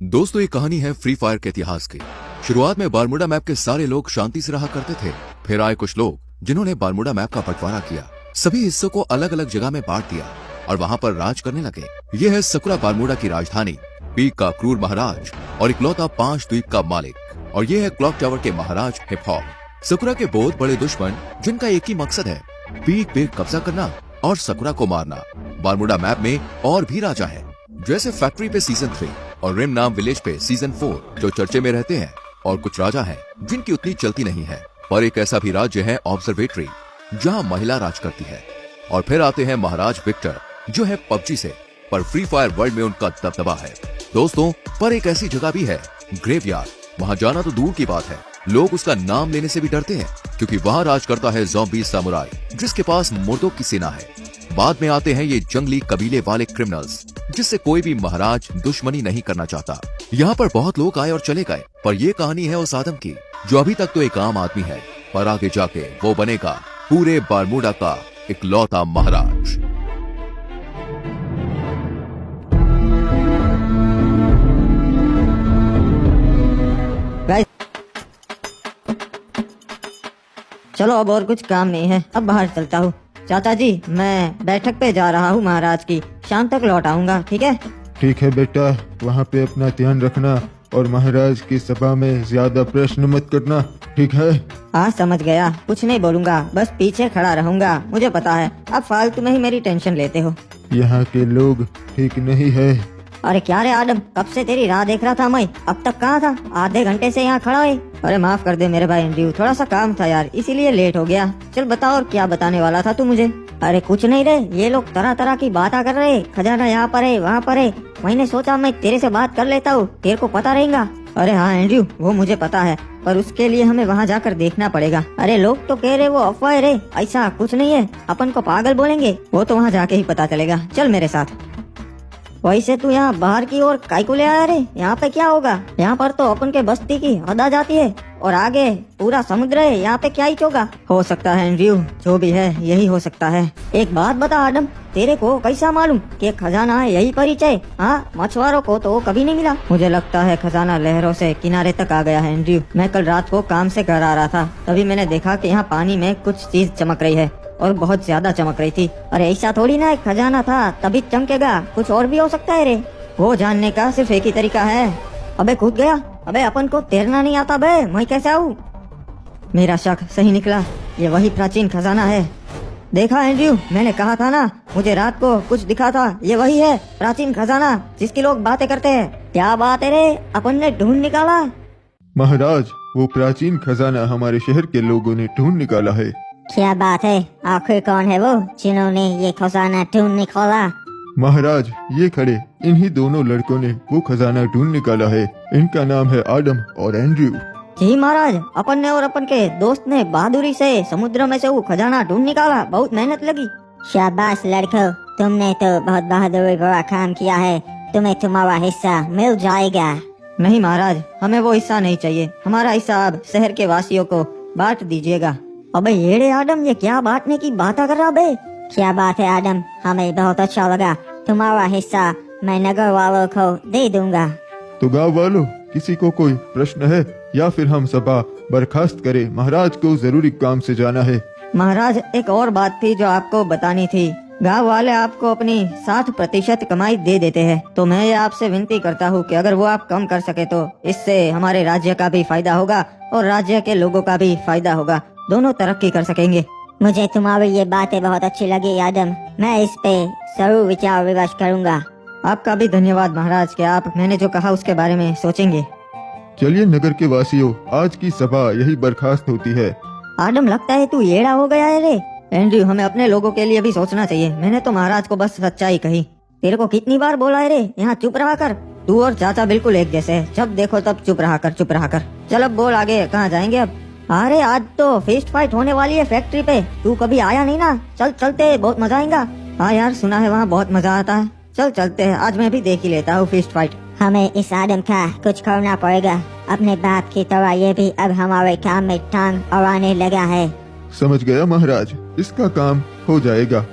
दोस्तों, ये कहानी है फ्री फायर के इतिहास की। शुरुआत में बारमूडा मैप के सारे लोग शांति से रहा करते थे। फिर आए कुछ लोग जिन्होंने बारमूडा मैप का बंटवारा किया, सभी हिस्सों को अलग अलग जगह में बांट दिया और वहाँ पर राज करने लगे। ये है सकुरा बारमूडा की राजधानी, पीक का क्रूर महाराज और इकलौता 5 द्वीप का मालिक। और ये है क्लॉक टावर के महाराज हिप हॉप। सकुरा के बहुत बड़े दुश्मन जिनका एक ही मकसद है, पीक पे कब्जा करना और सकुरा को मारना। बारमूडा मैप में और भी राजा है, जैसे फैक्ट्री पे सीजन 3 और रिम नाम विलेज पे सीजन 4 जो चर्चे में रहते हैं। और कुछ राजा हैं जिनकी उतनी चलती नहीं है। पर एक ऐसा भी राज्य है ऑब्जर्वेटरी, जहां महिला राज करती है। और फिर आते हैं महाराज विक्टर, जो है पबजी से, पर फ्री फायर वर्ल्ड में उनका दबदबा है। दोस्तों, पर एक ऐसी जगह भी है, ग्रेवयार्ड। वहाँ जाना तो दूर की बात है, लोग उसका नाम लेने से भी डरते हैं, क्योंकि वहाँ राज करता है ज़ॉम्बी सामुराई, जिसके पास मुर्दों की सेना है। बाद में आते हैं ये जंगली कबीले वाले क्रिमिनल्स, जिससे कोई भी महाराज दुश्मनी नहीं करना चाहता। यहाँ पर बहुत लोग आए और चले गए, पर ये कहानी है उस आदम की, जो अभी तक तो एक आम आदमी है, पर आगे जाके वो बनेगा पूरे बारमूडा का इकलौता महाराज। चलो, अब और कुछ काम नहीं है, अब बाहर चलता हूँ। चाचा जी, मैं बैठक पे जा रहा हूँ महाराज की, शाम तक लौट आऊंगा, ठीक है? ठीक है बेटा, वहाँ पे अपना ध्यान रखना और महाराज की सभा में ज्यादा प्रश्न मत करना, ठीक है? हाँ, समझ गया, कुछ नहीं बोलूंगा, बस पीछे खड़ा रहूंगा। मुझे पता है आप फालतू में ही मेरी टेंशन लेते हो। यहाँ के लोग ठीक नहीं है। अरे क्या रे आदम, कब से तेरी राह देख रहा था मैं, अब तक कहाँ था? आधे घंटे से यहाँ खड़ा है। अरे माफ कर दे मेरे भाई एंड्रयू, थोड़ा सा काम था यार, इसीलिए लेट हो गया। चल बताओ, और क्या बताने वाला था तू मुझे? अरे कुछ नहीं रे, ये लोग तरह तरह की बातें कर रहे, खजाना यहाँ पर है, वहाँ पर है। मैंने सोचा मैं तेरे से बात कर लेता हूँ, तेरे को पता रहेगा। अरे हाँ एंड्रयू, वो मुझे पता है, पर उसके लिए हमें वहाँ जाकर देखना पड़ेगा। अरे लोग तो कह रहे वो अफवाह है रे, ऐसा कुछ नहीं है, अपन को पागल बोलेंगे, वो तो वहाँ जाके ही पता चलेगा। चल मेरे साथ। वैसे तू यहाँ बाहर की ओर काहे को ले आया रे? यहाँ पे क्या होगा? यहाँ पर तो अपन के बस्ती की हद आ जाती है और आगे पूरा समुद्र है, यहाँ पे क्या ही होगा? हो सकता है एंड्रयू, जो भी है यही हो सकता है। एक बात बता आदम, तेरे को कैसा मालूम कि खजाना है यही परिचय? हाँ, मछुआरों को तो कभी नहीं मिला। मुझे लगता है खजाना लहरों से किनारे तक आ गया है एंड्रयू। मैं कल रात को काम से घर आ रहा था, तभी मैंने देखा कि यहाँ पानी में कुछ चीज चमक रही है और बहुत ज्यादा चमक रही थी। अरे ऐसा थोड़ी ना एक खजाना था तभी चमकेगा, कुछ और भी हो सकता है रे। वो जानने का सिर्फ एक ही तरीका है। अबे कूद गया, अबे अपन को तैरना नहीं आता बे, मैं कैसे आऊँ? मेरा शक सही निकला, ये वही प्राचीन खजाना है। देखा एंड्रयू, मैंने कहा था ना, मुझे रात को कुछ दिखा था, ये वही है प्राचीन खजाना जिसकी लोग बातें करते हैं। क्या बात है रे, अपन ने ढूंढ निकाला? महाराज, वो प्राचीन खजाना हमारे शहर के लोगों ने ढूंढ निकाला है। क्या बात है? आखिर कौन है वो जिन्होंने ये खजाना ढूंढ निकाला? महाराज, ये खड़े इन्हीं दोनों लड़कों ने वो खजाना ढूंढ निकाला है। इनका नाम है आदम और एंड्रयू। जी महाराज, अपन ने और अपन के दोस्त ने बहादुरी से समुद्र में से वो खजाना ढूंढ निकाला, बहुत मेहनत लगी। शाबाश लड़कों, तुमने तो बहुत बहादुरी भरा काम किया है, तुम्हें तुम्हारा हिस्सा मिल जाएगा। नहीं महाराज, हमें वो हिस्सा नहीं चाहिए, हमारा हिस्सा आप शहर के वासियों को बांट दीजिएगा। अबे येड़े आदम, ये क्या बांटने की बात कर रहा बे? क्या बात है आदम, हमें बहुत अच्छा लगा, तुम्हारा हिस्सा मैं नगर वालों को दे दूंगा। तो गाँव वालों, किसी को कोई प्रश्न है या फिर हम सभा बर्खास्त करें? महाराज को जरूरी काम से जाना है। महाराज, एक और बात थी जो आपको बतानी थी। गांव वाले आपको अपनी 60% कमाई दे देते हैं, तो मैं ये आपसे विनती करता हूँ कि अगर वो आप कम कर सके तो इससे हमारे राज्य का भी फायदा होगा और राज्य के लोगों का भी फायदा होगा, दोनों तरक्की कर सकेंगे। मुझे तुम्हारी ये बातें बहुत अच्छी लगी आदम, मैं इस पे जरूर विचार विमर्श करूंगा। आपका भी धन्यवाद महाराज कि आप मैंने जो कहा उसके बारे में सोचेंगे। चलिए नगर के वासियों, आज की सभा यही बर्खास्त होती है। आदम, लगता है तू येड़ा हो गया है रे। एंड्रयू, हमें अपने लोगों के लिए भी सोचना चाहिए। मैंने तो महाराज को बस सच्चाई कही। तेरे को कितनी बार बोला है रे, यहाँ चुप रहा कर। तू और चाचा बिल्कुल एक जैसे है, जब देखो तब चुप रहा कर, चुप रहा कर। चल अब बोल, आगे कहाँ जाएंगे अब? अरे आज तो फिस्ट फाइट होने वाली है फैक्ट्री पे, तू कभी आया नहीं ना, चल चलते, बहुत मजा आएगा। हाँ यार, सुना है वहाँ बहुत मजा आता है, चल चलते हैं, आज मैं भी देख ही लेता हूँ फिस्ट फाइट। हमें इस आदम का कुछ करना पड़ेगा, अपने बाप की तरह ये भी अब हमारे काम में टांग अड़ाने लगा है। समझ गया महाराज, इसका काम हो जाएगा।